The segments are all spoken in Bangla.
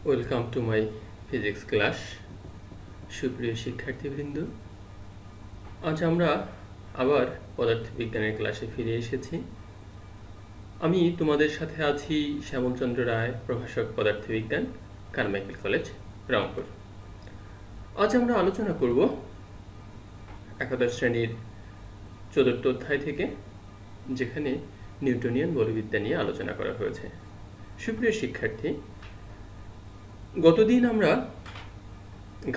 Welcome to my physics class. সুপ্রিয় শিক্ষার্থীবৃন্দ, আজ আমরা আবার পদার্থবিজ্ঞানের ক্লাসে ফিরে এসেছি। আমি তোমাদের সাথে আছি শ্যামলচন্দ্র রায়, প্রভাষক পদার্থবিজ্ঞান, কারমাইকেল কলেজ, রংপুর। আজ আমরা আলোচনা করব একাদশ শ্রেণীর ৪র্থ অধ্যায় থেকে, যেখানে নিউটনিয়ান বলবিদ্যা নিয়ে আলোচনা করা হয়েছে। সুপ্রিয় শিক্ষার্থী, গতদিন আমরা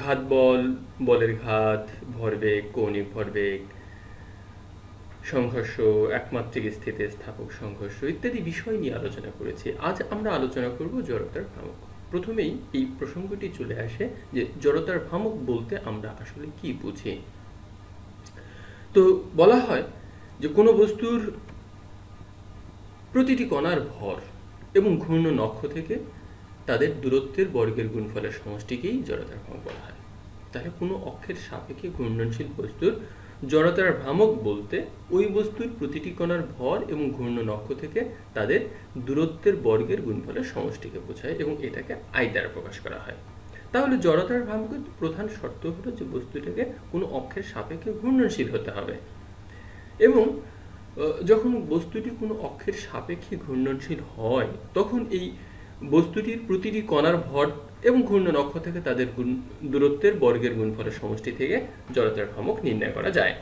ঘাত বল, বলের ঘাত, ভরবেগ, কৌণিক ভরবেগ, সংঘর্ষ, একমাত্রিক স্থিতিস্থাপক সংঘর্ষ ইত্যাদি বিষয় নিয়ে আলোচনা করেছি। আজ আমরা আলোচনা করব জড়তার ভ্রামক। প্রথমেই এই প্রসঙ্গটি চলে আসে যে জড়তার ভ্রামক বলতে আমরা আসলে কি বুঝি। তো বলা হয় যে কোনো বস্তুর প্রতিটি কণার ভর এবং ঘূর্ণন অক্ষ থেকে তাদের দূরত্বের বর্গের গুণফলের সমষ্টিকেই জড়তার ভ্রামক বলা হয়। তাহলে কোনো অক্ষের সাপেক্ষে ঘূর্ণনশীল বস্তুর জড়তার ভ্রামক বলতে ওই বস্তুর প্রতিটি কণার ভর এবং ঘূর্ণন অক্ষ থেকে তাদের দূরত্বের বর্গের গুণফলের সমষ্টিকে বোঝায় এবং এটাকে আই দ্বারা প্রকাশ করা হয়। তাহলে জড়তার ভ্রামকের প্রধান শর্ত হলো যে বস্তুটাকে কোনো অক্ষের সাপেক্ষে ঘূর্ণনশীল হতে হবে, এবং যখন বস্তুটি কোনো অক্ষের সাপেক্ষে ঘূর্ণনশীল হয় তখন এই বস্তুটির প্রতিটি কণার ভর এবং ঘূর্ণন অক্ষ থেকে তাদের দূরত্বের বর্গের গুণফলের সমষ্টি থেকে জড়তার ভ্রামক নির্ণয় করা যায়।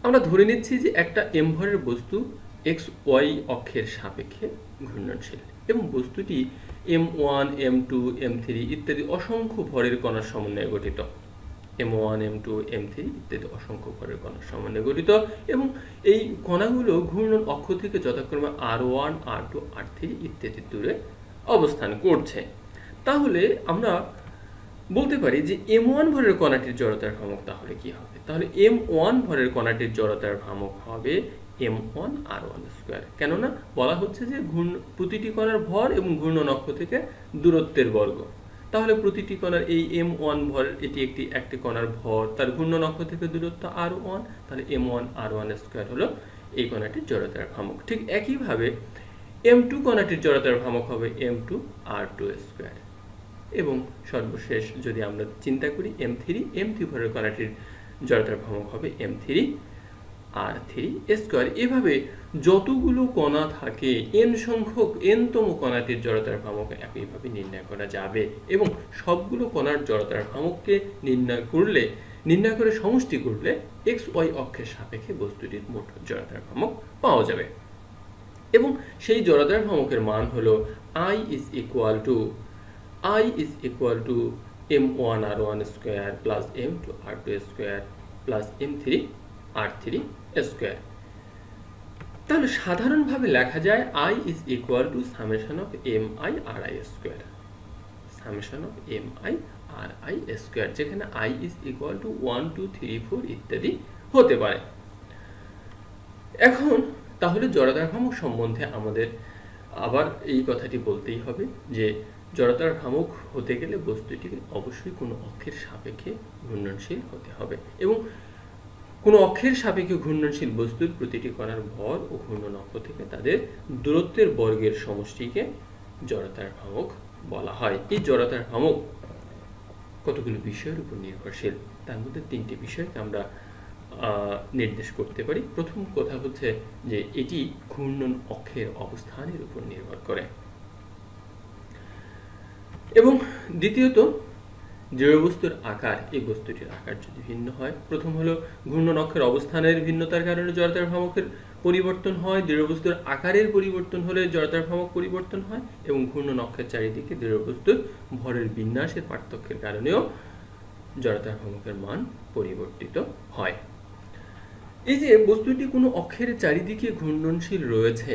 আমরা ধরে নিচ্ছি যে একটা এম ভরের বস্তু এক্স ওয়াই অক্ষের সাপেক্ষে ঘূর্ণনশীল এবং বস্তুটি M1, M2, M3 ইত্যাদি অসংখ্য ভরের কণার সমন্বয়ে গঠিত। M1, M2, M3 ইত্যাদি অসংখ্য ভরের কণার সমন্বয়ে গঠিত এবং এই কণাগুলো ঘূর্ণন অক্ষ থেকে যথাক্রমে R1, R2, R3 ইত্যাদি দূরে অবস্থান করছে। তাহলে আমরা বলতে পারি যে M1 ভরের কণাটির জড়তার ভ্রামক তাহলে কি হবে? তাহলে M1 ভরের কণাটির জড়তার ভ্রামক হবে M1 R1 স্কয়ার। কেননা বলা হচ্ছে যে প্রতিটি কণার ভর এবং ঘূর্ণন অক্ষ থেকে দূরত্বের বর্গ। তাহলে প্রতিটি কণার এই M1 ভর, এটি একটি কণার ভর, তার ঘূর্ণন অক্ষ থেকে দূরত্ব R1, তাহলে M1 R1 স্কয়ার হলো এই কণাটির জড়তার ভ্রামক। ঠিক একইভাবে M2 কণাটির জড়তার ভ্রামক হবে M2 R2 স্কয়ার। এবং সর্বশেষ যদি আমরা চিন্তা করি M3 ভরের কণাটির জড়তার ভ্রামক হবে M3 R3 স্কয়ার। এভাবে যতগুলো কণা থাকে n সংখ্যক n-তম কণাটির জড়তার ভ্রামক একইভাবে নির্ণয় করা যাবে এবং সবগুলো কণার জড়তার ভ্রামককে নির্ণয় করে সমষ্টি করলে এক্স ওয়াই অক্ষের সাপেক্ষে বস্তুটির মোট জড়তার ভ্রামক পাওয়া যাবে। এবং সেই জড়তার ভ্রামকের মান হলো I is equal to M1 R1 square plus M2 R2 square plus M3 R3 square। তাহলে সাধারণভাবে লেখা যায় I is equal to summation of Mi Ri square, summation of Mi Ri square, যেখানে I is equal to 1 2 3 4 ইত্যাদি হতে পারে। এখন তাহলে জড়তার ভ্রামক সম্বন্ধে আমাদের আবার এই কথাটি বলতেই হবে যে জড়তার ভ্রামক হতে গেলে বস্তুটিকে অবশ্যই কোনো অক্ষের সাপেক্ষে ঘূর্ণনশীল হতে হবে এবং কোনো অক্ষের সাপেক্ষে ঘূর্ণনশীল বস্তুর প্রতিটি কণার ভর ও ঘূর্ণন অক্ষ থেকে তাদের দূরত্বের বর্গের সমষ্টিকে জড়তার ভ্রামক বলা হয়। এই জড়তার ভ্রামক কতগুলো বিষয়ের উপর নির্ভরশীল, তার মধ্যে 3টি বিষয়কে আমরা নির্দেশ করতে পারি। প্রথম কথা হচ্ছে যে এটি ঘূর্ণন অক্ষের অবস্থানের উপর নির্ভর করে, এবং দ্বিতীয়ত দৃঢ়বস্তুর আকার, এই বস্তুটির আকার যদি ভিন্ন হয়। প্রথম হলো ঘূর্ণন অক্ষের অবস্থানের ভিন্নতার কারণে জড়তার ভ্রামকের পরিবর্তন হয়, দৃঢ়বস্তুর আকারের পরিবর্তন হলে জড়তার ভ্রামক পরিবর্তন হয়, এবং ঘূর্ণন অক্ষের চারিদিকে দৃঢ়বস্তুর ভরের বিন্যাসের পার্থক্যের কারণেও জড়তার ভ্রামকের মান পরিবর্তিত হয়। এই যে বস্তুটি কোনো অক্ষের চারিদিকে ঘূর্ণনশীল রয়েছে,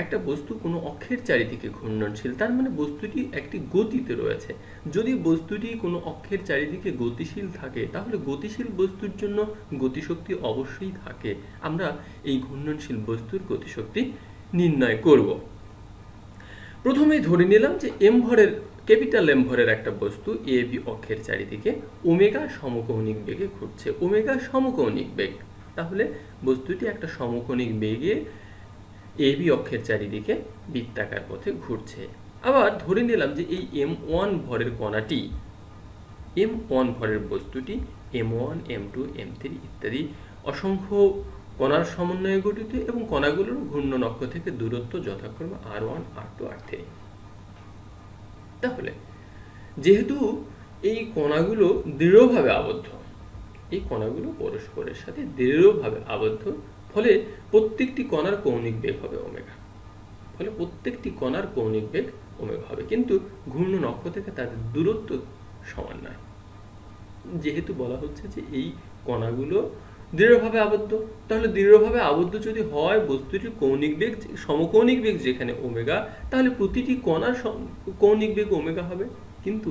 একটা বস্তু কোনো অক্ষের চারিদিকে ঘূর্ণনশীল, তার মানে বস্তুটি একটি গতিতে রয়েছে। যদি বস্তুটি কোনো অক্ষের চারিদিকে গতিশীল থাকে তাহলে গতিশীল বস্তুর জন্য গতিশক্তি অবশ্যই থাকে। আমরা এই ঘূর্ণনশীল বস্তুর গতিশক্তি নির্ণয় করব। প্রথমেই ধরে নিলাম যে ক্যাপিটাল এম ভরের একটা বস্তু এ বি অক্ষের চারিদিকে ওমেগা সমকৌণিক বেগে ঘুরছে। ওমেগা সমকৌণিক বেগ, তাহলে বস্তুটি একটা সমকৌণিক বেগে এবি অক্ষের চারিদিকে বৃত্তাকার পথে ঘুরছে। আবার ধরে নিলাম যে এই m1 ভরের কণাটি m1 ভরের বস্তুটি m1 m2 m3 ইত্যাদি অসংখ্য কণার সমন্বয়ে গঠিত এবং কণাগুলোর ঘূর্ণন অক্ষ থেকে দূরত্ব যথাক্রমে r1 r2 r3। তাহলে যেহেতু এই কণাগুলো দৃঢ়ভাবে আবদ্ধ, এই কণাগুলো পরস্পরের সাথে দৃঢ়ভাবে আবদ্ধ, ফলে প্রত্যেকটি কণার কৌণিক বেগ হবে ওমেগা, হবে, কিন্তু ঘূর্ণন অক্ষ থেকে তাদের দূরত্ব সমান নয়। যেহেতু বলা হচ্ছে যে এই কণাগুলো দৃঢ়ভাবে আবদ্ধ, তাহলে দৃঢ়ভাবে আবদ্ধ যদি হয় বস্তুটির কৌণিক বেগ, সমকৌণিক বেগ যেখানে ওমেগা, তাহলে প্রতিটি কণার কৌণিক বেগ ওমেগা হবে। কিন্তু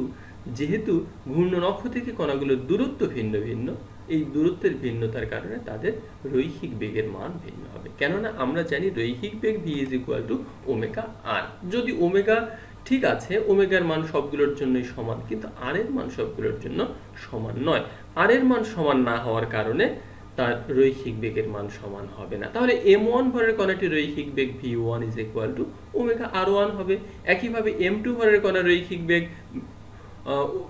যেহেতু ঘূর্ণন অক্ষ থেকে কণাগুলোর দূরত্ব ভিন্ন ভিন্ন, এই দূরত্বের ভিন্নতার কারণে তাদের রৈখিক বেগের মান ভিন্ন হবে। কেননা আমরা জানি রৈখিক বেগ v is equal to omega r. যদি ওমেগা ঠিক আছে, ওমেগার মান সবগুলোর জন্যই সমান, কিন্তু আর এর মান সবগুলোর জন্য সমান নয়। আর এর মান সমান না হওয়ার কারণে তার রৈখিক বেগের মান সমান হবে না। তাহলে m1 ভরের কণাটির রৈখিক বেগ v1 is equal to omega r1 হবে। একইভাবে m2 ভরের কণার রৈখিক বেগ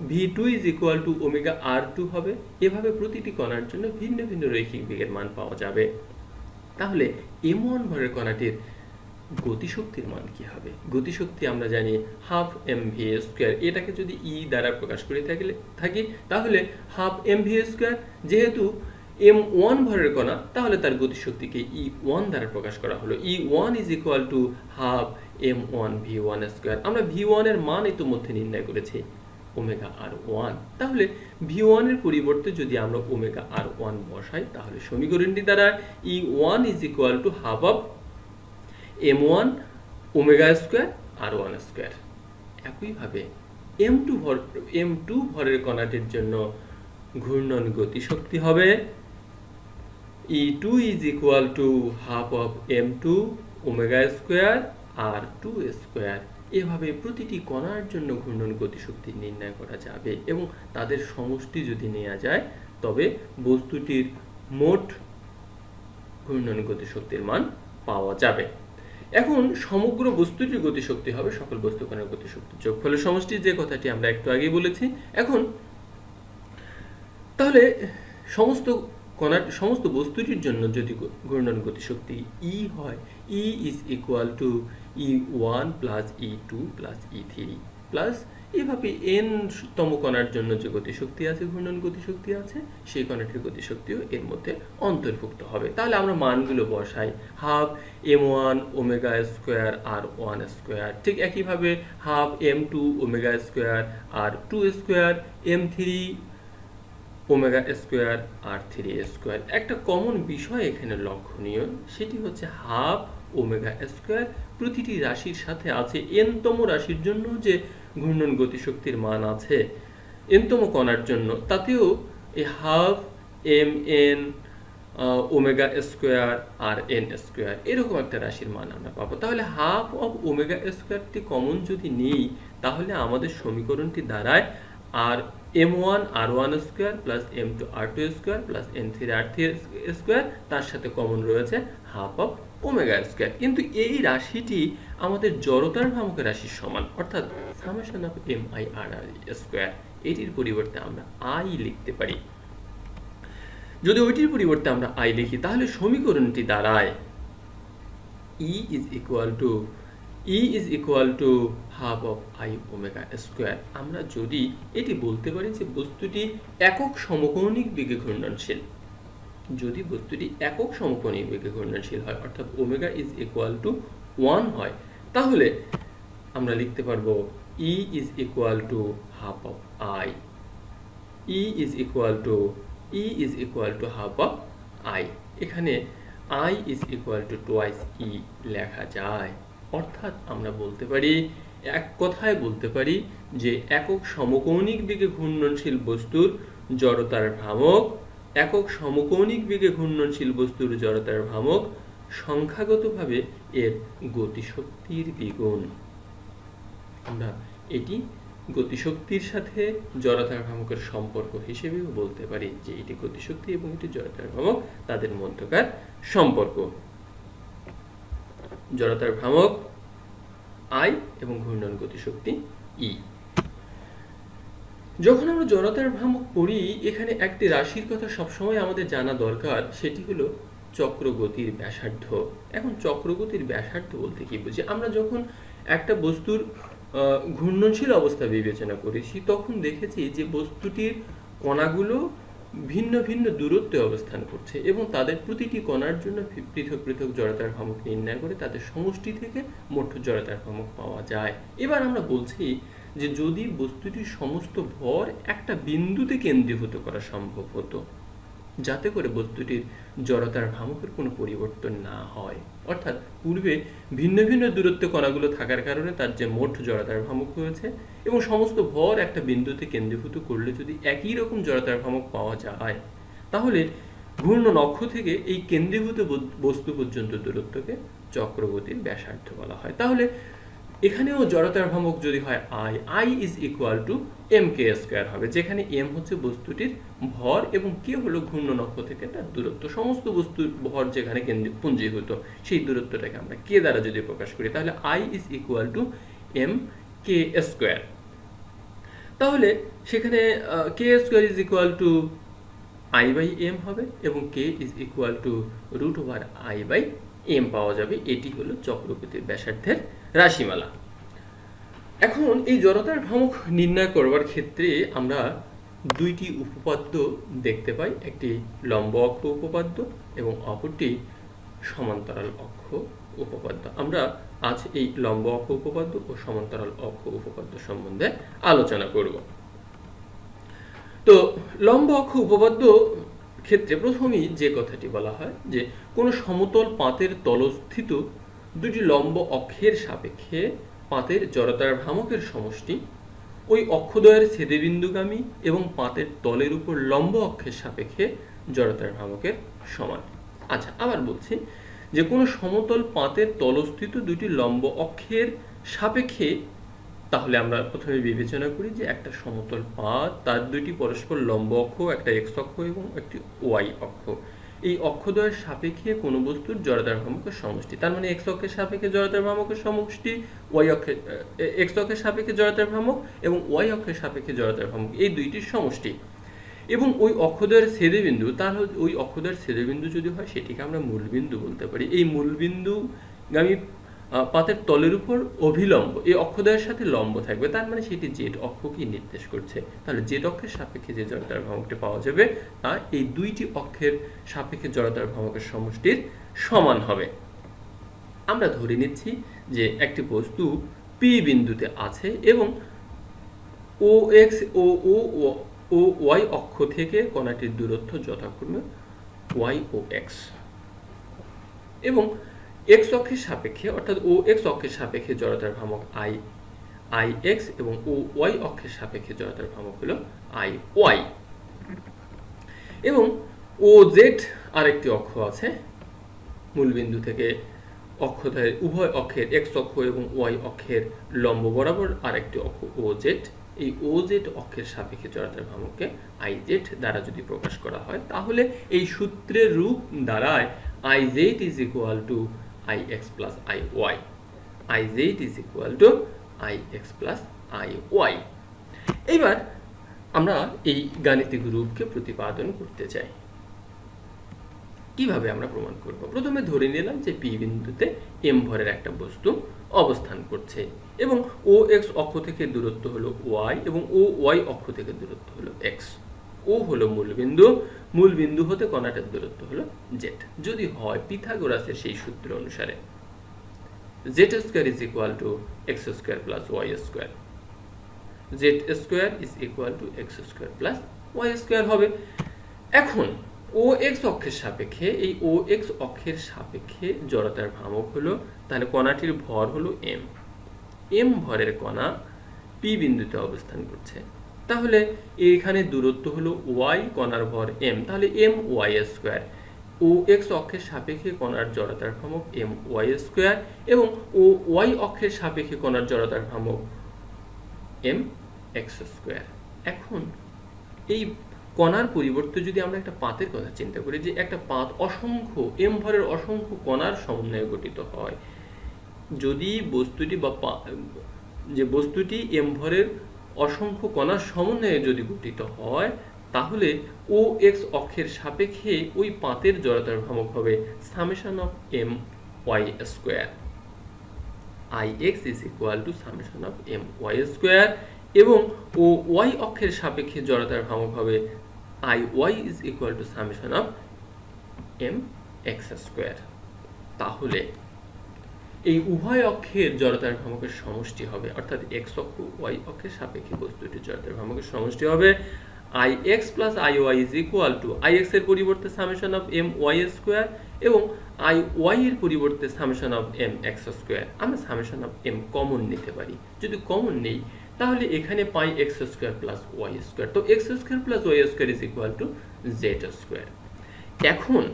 v2 is equal to omega r2 হবে। এভাবে প্রতিটি কণার জন্য ভিন্ন ভিন্ন রৈখিক বেগের মান পাওয়া যাবে। তাহলে m1 ভরের কণাটির গতিশক্তির মান কি হবে? গতিশক্তি আমরা জানি হাফ mv স্কয়ার। এটাকে যদি e দ্বারা প্রকাশ করে থাকি তাহলে হাফ mv স্কয়ার। যেহেতু m1 ভরের কণা, তাহলে তার গতিশক্তিকে e1 দ্বারা প্রকাশ করা হলো। e1 is equal to half m1 v1 square. আমরা v1 এর মান ইতিমধ্যে নির্ণয় করেছি ওমেগা r1। তাহলে v1 এর পরিবর্তে যদি আমরা ওমেগা r1 বসাই, তাহলে সমীকরণটি দ্বারা e1 is equal to half of m1 omega square r1 square. একইভাবে m2 ভরের কণাটির জন্য ঘূর্ণন গতিশক্তি হবে e2 is equal to half of m2 omega square r2 square. এভাবে প্রতিটি কণার জন্য ঘূর্ণন গতিশক্তি নির্ণয় করা যাবে এবং তাদের সমষ্টি যদি নেওয়া যায় তবে বস্তুটির মোট ঘূর্ণন গতিশক্তির মান পাওয়া যাবে। এখন সমগ্র বস্তুটির গতিশক্তি হবে সকল বস্তু কণার গতিশক্তির যোগফলের সমষ্টি, যে কথাটি আমরা একটু আগে বলেছি। এখন তাহলে সমস্ত বস্তুটির জন্য যদি ঘূর্ণন গতিশক্তি E হয়, E is equal two E1 plus E2 plus E3 plus এভাবে n তম কণার জন্য যে গতিশক্তি আছে, ঘূর্ণন গতিশক্তি আছে, সেই কণাটির গতিশক্তিও এর মধ্যে অন্তর্ভুক্ত হবে। তাহলে আমরা মানগুলো বসাই, half m1 omega square r1 square, ঠিক একইভাবে half m2 omega square r2 square, m3 omega square r3 square. একটা কমন বিষয় এখানে লক্ষণীয়, সেটি হচ্ছে হাফ ওমেগা স্কয়ার প্রতিটি রাশির সাথে আছে। n তম রাশির জন্য যে ঘূর্ণন গতিশক্তির মান আছে n তম কণার জন্য, তাতেও এই হাফ mn ওমেগা স্কয়ার আর n স্কয়ার এরকম একটা রাশির মান আমরা পাবো। তাহলে হাফ অফ ওমেগা স্কয়ারটি কমন যদি নিই, তাহলে আমাদের সমীকরণটি দাঁড়ায় আর m1 r1 square plus m2 r2 square plus n3 r3 square, তার সাথে কমন রয়েছে হাফ অফ ওমেগা স্কয়ার। কিন্তু এই রাশিটি আমাদের জড়তার ভ্রামকের রাশির সমান, অর্থাৎ summation of mi r square. এটির পরিবর্তে আমরা i লিখতে পারি। যদি ওইটির পরিবর্তে আমরা i লিখি, তাহলে সমীকরণটি দাঁড়ায় E is equal to half of I omega square। আমরা যদি এটি বলতে পারি যে বস্তুটি একক সমকৌণিক বেগে ঘূর্ণনশীল, যদি বস্তুটি একক সমকৌণিক বেগে ঘূর্ণনশীল হয়, অর্থাৎ ওমেগা ইজ ইকুয়াল টু 1 হয়, তাহলে আমরা লিখতে পারবো E is equal to half of I। E is equal to half of I। এখানে I is equal to twice E লেখা যায়। অর্থাৎ আমরা বলতে পারি, এক কথায় বলতে পারি যে একক সমকৌণিক বেগে ঘূর্ণনশীল বস্তুর জড়তার ভ্রামক, একক সমকৌণিক বেগে ঘূর্ণনশীল বস্তুর জড়তার ভ্রামক সংখ্যাগতভাবে এর গতিশক্তির দ্বিগুণ। আমরা এটি গতিশক্তির সাথে জড়তার ভ্রামকের সম্পর্ক হিসেবেও বলতে পারি যে এটি গতিশক্তি এবং এটি জড়তার ভ্রামক তাদের মধ্যকার সম্পর্ক। জড়তার ভ্রামক I এবং ঘূর্ণন গতিশক্তি E। যখন আমরা জড়তার ভ্রামক পড়ি, এখানে একটি রাশির কথা সবসময় আমাদের জানা দরকার, সেটি হলো চক্রগতির ব্যাসার্ধ। এখন চক্রগতির ব্যাসার্ধ বলতে কি বুঝি? আমরা যখন একটা বস্তুর ঘূর্ণনশীল অবস্থা বিবেচনা করেছি, তখন দেখেছি যে বস্তুটির কণাগুলো ভিন্ন ভিন্ন দূরত্বে অবস্থান করছে এবং তাদের প্রতিটি কণার জন্য পৃথক পৃথক জড়তার ভ্রামক নির্ণয় করে তাদের সমষ্টি থেকে মোট জড়তার ভ্রামক পাওয়া যায়। এবার আমরা বলছি যে যদি বস্তুটির সমস্ত ভর একটা বিন্দুতে কেন্দ্রীভূত করা সম্ভব হতো, যাতে করে বস্তুটির জড়তার ভ্রামকের কোনো পরিবর্তন না হয়, অর্থাৎ পূর্বে ভিন্ন ভিন্ন দূরত্বে কণাগুলো থাকার কারণে তার যে মোট জড়তার ভ্রামক হয়েছে এবং সমস্ত ভর একটা বিন্দুতে কেন্দ্রীভূত করলে যদি একই রকম জড়তার ভ্রামক পাওয়া যায়, তাহলে ঘূর্ণন অক্ষ থেকে এই কেন্দ্রীভূত বস্তু পর্যন্ত দূরত্বকে চক্রগতির ব্যাসার্ধ বলা হয়। তাহলে এখানেও জড়তার ভ্রামক যদি হয় I is equal two mk² হবে, যেখানে m হচ্ছে বস্তুটির ভর এবং k হলো ঘূর্ণন অক্ষ থেকে তার দূরত্ব। সমস্ত বস্তুর ভর যেখানে পুঞ্জীভূত, সেই দূরত্বটাকে আমরা k দ্বারা যদি প্রকাশ করি, তাহলে I is equal two mk²। তাহলে সেখানে k² is equal two I/m হবে এবং k is equal two √I/m পাওয়া যাবে। এটি হলো চক্রগতির ব্যাসার্ধের রাশিমালা। এখন এই জড়তার ভ্রামক নির্ণয় করবার ক্ষেত্রে আমরা দুইটি উপপাদ্য দেখতে পাই, একটি লম্ব অক্ষ উপপাদ্য এবং অপরটি সমান্তরাল অক্ষ উপপাদ্য। আমরা আজ এই লম্ব অক্ষ উপপাদ্য ও সমান্তরাল অক্ষ উপপাদ্য সম্বন্ধে আলোচনা করব। তো লম্ব অক্ষ উপপাদ্য ক্ষেত্রে প্রথমেই যে কথাটি বলা হয় যে কোনো সমতল পাতের তলস্থিত দুটি লম্ব অক্ষের সাপেক্ষে পাতের জড়তার ভ্রামকের সমষ্টি ওই অক্ষদ্বয়ের ছেদেবিন্দুগামী এবং পাতের তলের উপর লম্ব অক্ষের সাপেক্ষে জড়তার ভ্রামকের সমান। আচ্ছা, আবার বলছি যে কোনো সমতল পাতের তলস্থিত দুটি লম্ব অক্ষের সাপেক্ষে, তাহলে আমরা প্রথমে বিবেচনা করি যে একটা সমতল পাত, তার দুইটি পরস্পর লম্ব অক্ষ, একটা এক্স অক্ষ এবং একটি ওয়াই অক্ষ। এই অক্ষদ্বয়ের সাপেক্ষে কোনো বস্তুর জড়তার ভ্রামকের সমষ্টি, তার মানে এক্স অক্ষের সাপেক্ষে জড়তার ভ্রামকের সমষ্টি, এক্স অক্ষের সাপেক্ষে জড়তার ভ্রামক এবং ওয়াই অক্ষের সাপেক্ষে জড়তার ভ্রামক, এই দুইটির সমষ্টি। এবং ওই অক্ষদ্বয়ের ছেদবিন্দু, তাহলে ওই অক্ষদ্বয়ের ছেদবিন্দু যদি হয় সেটিকে আমরা মূলবিন্দু বলতে পারি। এই মূলবিন্দুগামী পাতের তলের উপর অভিলম্ব এই অক্ষদ্বয়ের সাথে লম্ব থাকবে, তার মানে সেটি জেড অক্ষকেই নির্দেশ করছে। তাহলে জেড অক্ষের সাপেক্ষে যে জড়তার ভ্রামকটি পাওয়া যাবে তা এই দুইটি অক্ষের সাপেক্ষে জড়তার ভ্রামকের সমষ্টির সমান হবে। আমরা ধরে নিচ্ছি যে একটি বস্তু পি বিন্দুতে আছে এবং ও এক্স ও ওয়াই অক্ষ থেকে কণাটির দূরত্ব যথাক্রমে ওয়াই ও এক্স, এবং এক্স অক্ষের সাপেক্ষে অর্থাৎ ও এক্স অক্ষের সাপেক্ষে জড়তার ভ্রামক আই এক্স এবং ও ওয়াই অক্ষের সাপেক্ষে জড়তার ভ্রামক হলো আই ওয়াই। এবং ও জেড আরেকটি অক্ষ আছে, মূলবিন্দু থেকে অক্ষদ্বয়ের উভয় অক্ষের এক্স অক্ষ এবং ওয়াই অক্ষের লম্ব বরাবর আরেকটি অক্ষ ও জেড। এই ও জেড অক্ষের সাপেক্ষে জড়তার ভ্রামককে আই জেড দ্বারা যদি প্রকাশ করা হয়, তাহলে এই সূত্রের রূপ দাঁড়ায় I Z is equal to I X plus I Y. I Z is equal to I X plus I Y. এবার আমরা এই গাণিতিক রূপকে প্রতিপাদন করতে চাই। কিভাবে আমরা প্রমাণ করব? প্রথমে ধরে নিলাম যে পি বিন্দুতে এম ভরের একটা বস্তু অবস্থান করছে এবং ও এক্স অক্ষ থেকে দূরত্ব হলো ওয়াই এবং ও ওয়াই অক্ষ থেকে দূরত্ব হলো এক্স। ও হলো মূলবিন্দু, মূলবিন্দু হতে কণাটার দূরত্ব হলো জেড। যদি হয় পিথাগোরাসের সেই সূত্র অনুসারে Z square is equal to X square plus Y square, Z square is equal to X square plus Y square হবে। এখন ও এক্স অক্ষের সাপেক্ষে, এই ও এক্স অক্ষের সাপেক্ষে জড়তার ভ্রামক হলো, তাহলে কণাটির ভর হলো এম। এম ভরের কণা পি বিন্দুতে অবস্থান করছে, তাহলে এখানে দূরত্ব হলো ওয়াই, কণার ভর এম, তাহলে এম ওয়াই স্কোয়ার। ও এক্স অক্ষের সাপেক্ষে কণার জড়তার ভ্রামক এম ওয়াই স্কোয়ার এবং ও ওয়াই অক্ষের সাপেক্ষে কণার জড়তার ভ্রামক এম এক্স স্কোয়ার। এখন এই কণার পরিবর্তে যদি আমরা একটা পাতের কথা চিন্তা করি, যে একটা পাত অসংখ্য এম ভরের অসংখ্য কণার সমন্বয়ে গঠিত হয়, যদি বস্তুটি যে বস্তুটি এম ভরের অসংখ্য কণার সমন্বয়ে যদি গঠিত হয়, তাহলে ও এক্স অক্ষের সাপেক্ষে ওই পাতের জড়তার ভ্রামক হবে summation of M Y square. ix is equal to summation of m y square এবং ও y অক্ষের সাপেক্ষে জড়তার ভ্রামক হবে iy is equal to summation of m x square। তাহলে এই উভয় অক্ষের জড়তার ভ্রামকের সমষ্টি হবে, অর্থাৎ x অক্ষ y অক্ষের সাপেক্ষে বস্তুটির জড়তার ভ্রামকের সমষ্টি হবে ix plus iy is equal to ix এর পরিবর্তে summation of m y square এবং iy এর পরিবর্তে summation of m x square। আমরা summation of m কমন নিতে পারি, যদি কমন নেই তাহলে এখানে পাই x square plus y square। তো x square plus y square is equal to z square। এখন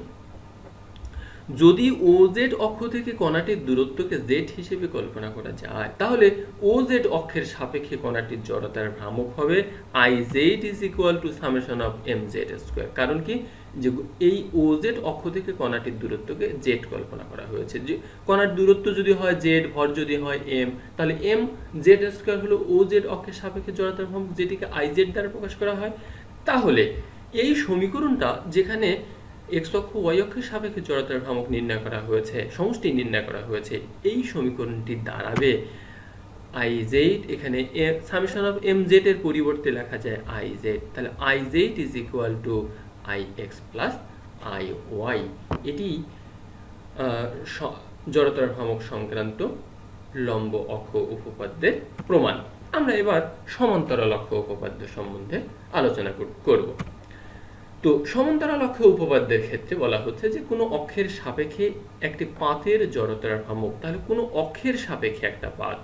যদি OZ অক্ষ থেকে কণাটির দূরত্বকে z হিসেবে কল্পনা করা যায়, তাহলে OZ অক্ষের সাপেক্ষে কণাটির জড়তার ভ্রামক হবে Iz is equal to summation of mz square। কারণ কি, যে এই OZ অক্ষ থেকে কণাটির দূরত্বকে z কল্পনা করা হয়েছে। যে কণার দূরত্ব যদি হয় z, ভর যদি হয় m, তাহলে mz স্কয়ার হলো OZ অক্ষের সাপেক্ষে জড়তার ভ্রামক, যেটিকে Iz দ্বারা প্রকাশ করা হয়। তাহলে এই সমীকরণটা যেখানে x অক্ষ y অক্ষের সাপেক্ষে জড়তার ভ্রামক নির্ণয় করা হয়েছে, সমষ্টি নির্ণয় করা হয়েছে, এই সমীকরণটি দাঁড়াবে Iz, এখানে সামেশন অফ mz এর পরিবর্তে লেখা যায় Iz, তাহলে Iz is equal to ix plus iy। এটি জড়তার ভ্রামক সংক্রান্ত লম্ব অক্ষ উপপাদ্যের প্রমাণ। আমরা এবার সমান্তরাল অক্ষ উপপাদ্য সম্বন্ধে আলোচনা করব। তো সমান্তরাল অক্ষ উপপাদ্যের ক্ষেত্রে বলা হচ্ছে যে কোনো অক্ষের সাপেক্ষে একটি পাতের জড়তার ভ্রামক, তাহলে কোনো অক্ষের সাপেক্ষে একটা পাত,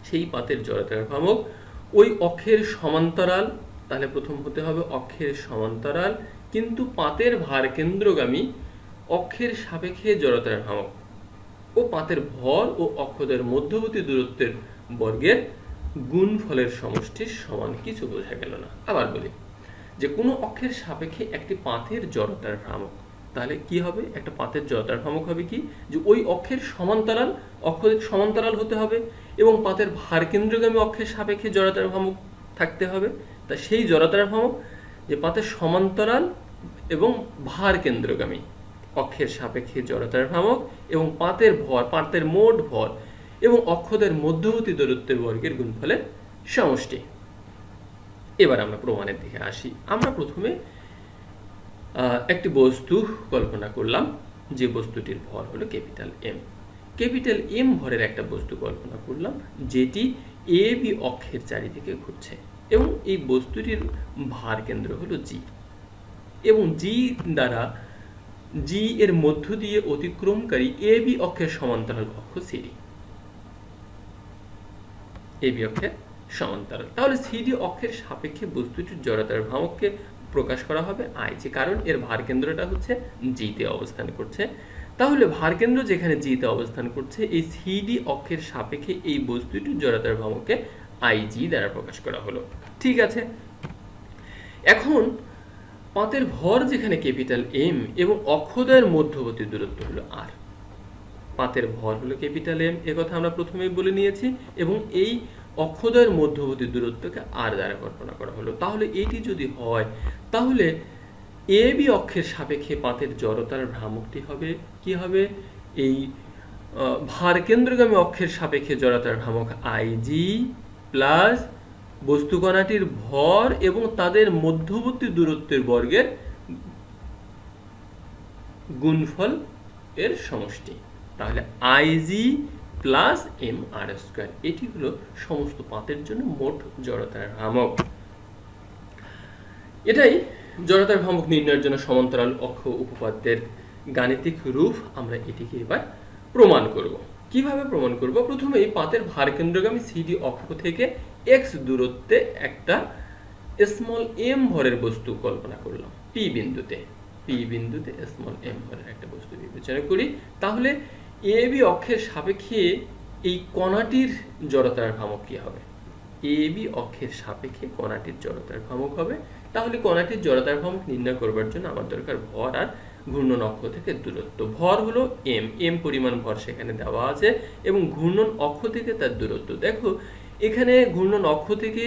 সেই পাতের জড়তার ভ্রামক ওই অক্ষের সমান্তরাল, তাহলে প্রথম হতে হবে অক্ষের সমান্তরাল কিন্তু পাতের ভার কেন্দ্রগামী অক্ষের সাপেক্ষে জড়তার ভ্রামক ও পাতের ভর ও অক্ষদের মধ্যবর্তী দূরত্বের বর্গের গুণফলের সমষ্টির সমান। কিছু বোঝা গেল না, আবার বলি, যে কোনো অক্ষের সাপেক্ষে একটি পাতের জড়তার ভ্রামক, তাহলে কি হবে, একটা পাতের জড়তার ভ্রামক হবে কি, যে ওই অক্ষের সমান্তরাল, অক্ষের সমান্তরাল হতে হবে এবং পাতের ভার কেন্দ্রগামী অক্ষের সাপেক্ষে জড়তার ভ্রামক থাকতে হবে। তা সেই জড়তার ভ্রামক যে পাতের সমান্তরাল এবং ভার কেন্দ্রগামী অক্ষের সাপেক্ষে জড়তার ভ্রামক এবং পাতের ভর, পাতের মোট ভর এবং অক্ষদের মধ্যবর্তী দূরত্বের বর্গের গুণফলের সমষ্টি। এবার আমরা প্রমাণের দিকে আসি। আমরা প্রথমে একটি বস্তু কল্পনা করলাম, যে বস্তুটির ভর হলো ক্যাপিটাল এম। ক্যাপিটাল এম ভরের একটা বস্তু কল্পনা করলাম যেটি এ বি অক্ষের চারিদিকে ঘুরছে এবং এই বস্তুটির ভার কেন্দ্র হলো জি এবং জি দ্বারা জি এর মধ্য দিয়ে অতিক্রমকারী এ বি অক্ষের সমান্তরাল অক্ষ সিডি, এ বি অক্ষের সমান্তরাল। তাহলে সিডি অক্ষের সাপেক্ষে বস্তুটির জড়তার ভ্রামককে প্রকাশ করা হবে আই জি, কারণ এর ভার কেন্দ্রটা হচ্ছে জি তে অবস্থান করছে। তাহলে ভার কেন্দ্র যেখানে জি তে অবস্থান করছে, এই সিডি অক্ষের সাপেক্ষে এই বস্তুটির জড়তার ভ্রামককে আই জি দ্বারা প্রকাশ করা হলো। ঠিক আছে, এখন পাতের ভর যেখানে ক্যাপিটাল এম এবং অক্ষদ্বয়ের মধ্যবর্তী দূরত্ব হলো আর। পাতের ভর হলো ক্যাপিটাল এম, একথা আমরা প্রথমেই বলে নিয়েছি, এবং এই অক্ষদ্বয়ের মধ্যবর্তী দূরত্বকে আর দ্বারা কল্পনা করা হলো। তাহলে এটি যদি হয়, তাহলে এ বি অক্ষের সাপেক্ষে পাতের জড়তার ভ্রামকটি হবে কি হবে, এই ভার কেন্দ্রগামী অক্ষের সাপেক্ষে জড়তার ভ্রামক আই জি প্লাস বস্তুকণাটির ভর এবং তাদের মধ্যবর্তী দূরত্বের বর্গের গুণফল এর সমষ্টি। তাহলে আইজি প্লাস এম আর স্কয়ার, এটি হলো সমস্ত পাতের জন্য মোট জড়তার ভ্রামক। এটাই জড়তার ভ্রামক নির্ণয়ের জন্য সমান্তরাল অক্ষ উপপাদ্যের গাণিতিক রূপ। আমরা এটিকে এবার প্রমাণ করব। কিভাবে প্রমাণ করব? প্রথমেই পাতের ভার কেন্দ্রগামী সিডি অক্ষ থেকে এক্স দূরত্বে একটা স্মল এম ভরের বস্তু কল্পনা করলাম পি বিন্দুতে স্মল এম ভরের একটা বস্তু বিবেচনা করি। তাহলে এ বি অক্ষের সাপেক্ষে এই কণাটির জড়তার ভ্রামক কি হবে? এ বি অক্ষের সাপেক্ষে কণাটির জড়তার ভ্রামক হবে। তাহলে কণাটির জড়তার ভ্রামক নির্ণয় করবার জন্য আমার দরকার ভর আর ঘূর্ণন অক্ষ থেকে দূরত্ব। ভর হলো এম পরিমাণ ভর সেখানে দেওয়া আছে এবং ঘূর্ণন অক্ষ থেকে তার দূরত্ব। দেখো এখানে ঘূর্ণন অক্ষ থেকে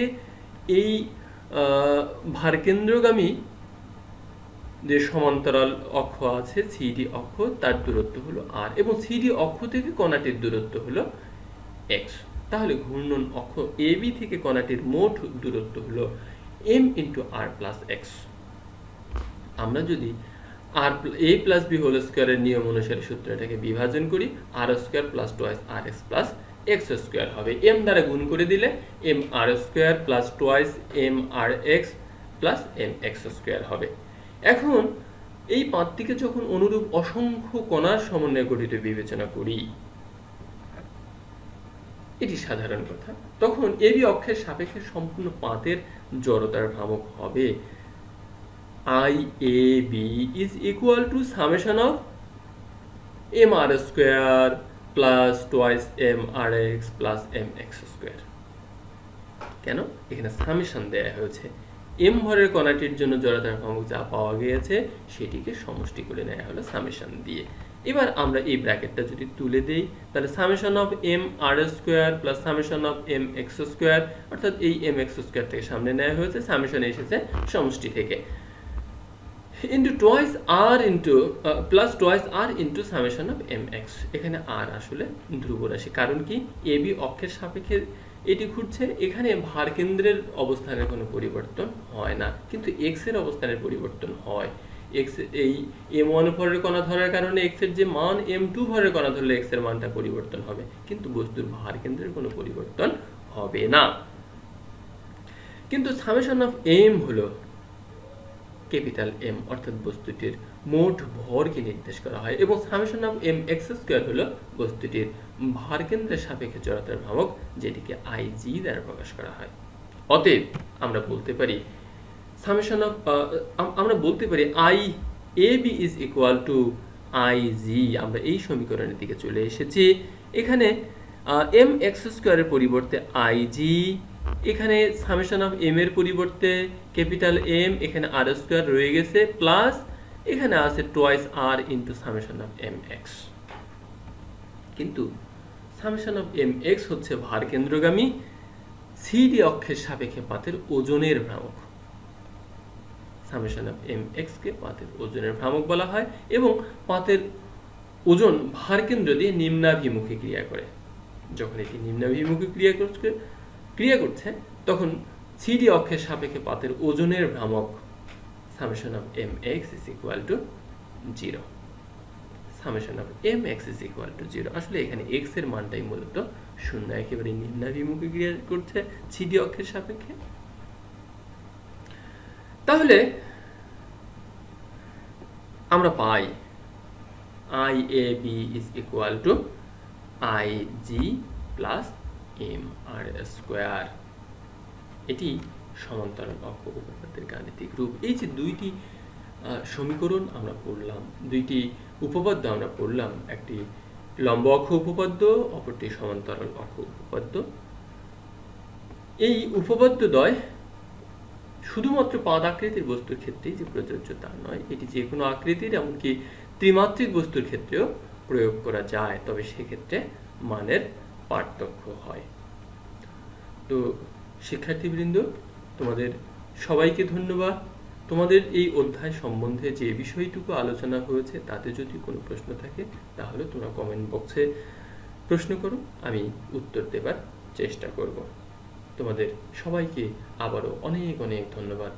এই ভারকেন্দ্রগামী যে সমান্তরাল অক্ষ আছে সিডি অক্ষ, তার দূরত্ব হলো আর, এবং সিডি অক্ষ থেকে কণাটির দূরত্ব হলো এক্স। তাহলে ঘূর্ণন অক্ষ এবি থেকে কণাটির মোট দূরত্ব হলো m into r plus x. আমরা যদি আর এ প্লাস বি হোল স্কোয়ারের নিয়ম অনুসারে সূত্রটাকে বিভাজন করি, r square plus twice r x plus x square হবে। এম দ্বারা গুণ করে দিলে এম আর square plus twice M R x plus M x square হবে। এখন এই পাতটিকে যখন অনুরূপ অসংখ্য কণার সমন্বয়ে গঠিত বিবেচনা করি, এটি সাধারণ কথা, তখন এবি অক্ষের সাপেক্ষে সম্পূর্ণ পাতের জড়তার ভ্রামক হবে I A B is equal to summation of M R square plus twice M R x plus M x square. কেন? এখানে সামেশন দেয়া হয়েছে। এম ভরের কণাটির জন্য জড়তার ভ্রামক যা পাওয়া গিয়েছে সেটিকে সমষ্টি করে নেওয়া হলো সামেশন দিয়ে। এবার আমরা এই ব্র্যাকেটটা যদি তুলে দেই, তাহলে summation of M R square plus summation of M x square, অর্থাৎ এই এম এক্স স্কোয়ার থেকে সামনে নেওয়া হয়েছে, সামেশন এসেছে সমষ্টি থেকে, into twice R into plus twice R into summation of M X. এখানে আর আসলে ধ্রুব রাশি, কারণ কি এবি অক্ষের সাপেক্ষে এটি ঘুরছে, এখানে ভার কেন্দ্রের অবস্থানের কোনো পরিবর্তন হয় না, কিন্তু এক্স এর অবস্থানের পরিবর্তন হয়। এক্স এই এম ওয়ান ভরের কণা ধরার কারণে এক্স এর যে মান এম টু ভরের কণা ধরলে এক্স এর মানটা পরিবর্তন হবে, কিন্তু বস্তুর ভার কেন্দ্রের কোনো পরিবর্তন হবে না। কিন্তু সামেশন অফ এম হলো ক্যাপিটাল এম, অর্থাৎ বস্তুটির মোট ভরকে নির্দেশ করা হয়, এবং summation of M x square হলো বস্তুটির ভার কেন্দ্রের সাপেক্ষে জড়তার ভ্রামক, যেটিকে আই জি দ্বারা প্রকাশ করা হয়। অতএব আমরা বলতে পারি summation of I A B is equal to I G. আমরা এই সমীকরণের দিকে চলে এসেছি। এখানে এম এক্স স্কোয়ারের পরিবর্তে আই জি, এখানে সামেশন অফ এম এর পরিবর্তে ক্যাপিটাল এম, এখানে আর স্কোয়ার রয়ে গেছে, প্লাস এখানে আছে twice R into summation of M X. কিন্তু সামেশন অফ এম এক্স হচ্ছে ভার কেন্দ্রগামী সিডি অক্ষের সাপেক্ষে পাতের ওজনের ভ্রামক। সামেশন অফ এম এক্স কে পাতের ওজনের ভ্রামক বলা হয়, এবং পাতের ওজন ভার কেন্দ্র দিয়ে নিম্নাভিমুখী ক্রিয়া করে। যখন এটি নিম্নাভিমুখী ক্রিয়া করছে তখন সিডি অক্ষের সাপেক্ষে পাতের ওজনের ভ্রামক summation of M X is equal to 0। Summation of M X is equal to 0। আসলে এখানে এক্স এর মানটাই মূলত শূন্য, একেবারে নিম্নাভিমুখী ক্রিয়া করছে সিডি অক্ষের সাপেক্ষে। তাহলে আমরা পাই I A B is equal to I g plus m R square. এটি সমান্তরাল অক্ষ উপপাদ্যের গাণিতিক রূপ। এই যে দুইটি সমীকরণ আমরা পড়লাম, দুইটি উপপাদ্য আমরা পড়লাম, একটি লম্ব অক্ষ উপপাদ্য, অপরটি সমান্তরাল অক্ষ উপপাদ্য। এই উপপাদ্যদ্বয় শুধুমাত্র পাদ আকৃতির বস্তুর ক্ষেত্রেই যে প্রযোজ্য তা নয়, এটি যে কোনো আকৃতির, এমনকি ত্রিমাত্রিক বস্তুর ক্ষেত্রেও প্রয়োগ করা যায়, তবে সেক্ষেত্রে মানের পার্থক্য হয়। তো শিক্ষার্থীবৃন্দ, তোমাদের সবাইকে ধন্যবাদ। তোমাদের এই অধ্যায় সম্বন্ধে যে বিষয়টুকু আলোচনা হয়েছে তাতে যদি কোনো প্রশ্ন থাকে তাহলে তোমরা কমেন্ট বক্সে প্রশ্ন করো, আমি উত্তর দেবার চেষ্টা করব। তোমাদের সবাইকে আবারও অনেক অনেক ধন্যবাদ।